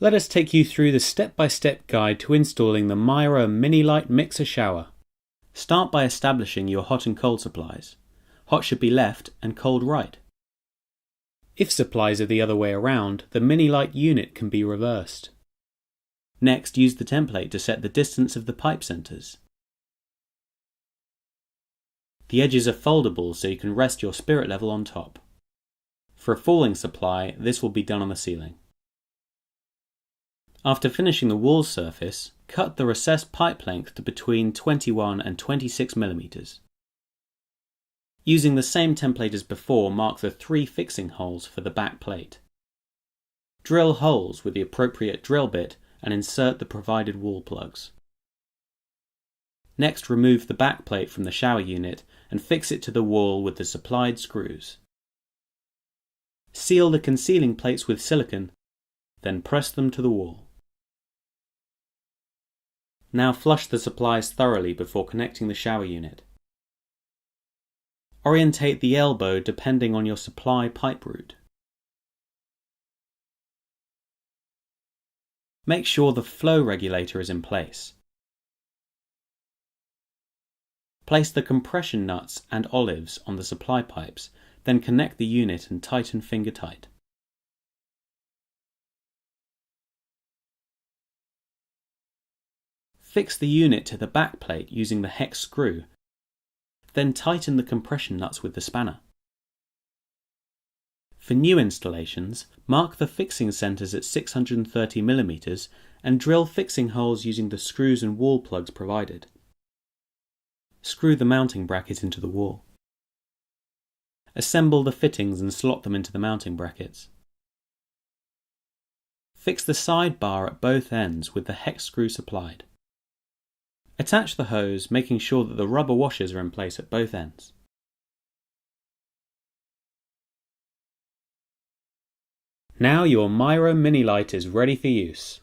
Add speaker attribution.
Speaker 1: Let us take you through the step-by-step guide to installing the Mira Minilite mixer shower. Start by establishing your hot and cold supplies. Hot should be left and cold right. If supplies are the other way around, the Minilite unit can be reversed. Next, use the template to set the distance of the pipe centers. The edges are foldable so you can rest your spirit level on top. For a falling supply, this will be done on the ceiling. After finishing the wall surface, cut the recessed pipe length to between 21 and 26 mm. Using the same template as before, mark the 3 fixing holes for the back plate. Drill holes with the appropriate drill bit and insert the provided wall plugs. Next, remove the back plate from the shower unit and fix it to the wall with the supplied screws. Seal the concealing plates with silicone, then press them to the wall. Now flush the supplies thoroughly before connecting the shower unit. Orientate the elbow depending on your supply pipe route. Make sure the flow regulator is in place. Place the compression nuts and olives on the supply pipes, then connect the unit and tighten finger tight. Fix the unit to the back plate using the hex screw, then tighten the compression nuts with the spanner. For new installations, mark the fixing centers at 630 mm and drill fixing holes using the screws and wall plugs provided. Screw the mounting bracket into the wall. Assemble the fittings and slot them into the mounting brackets. Fix the side bar at both ends with the hex screw supplied. Attach the hose, making sure that the rubber washers are in place at both ends. Now your Mira Minilite is ready for use.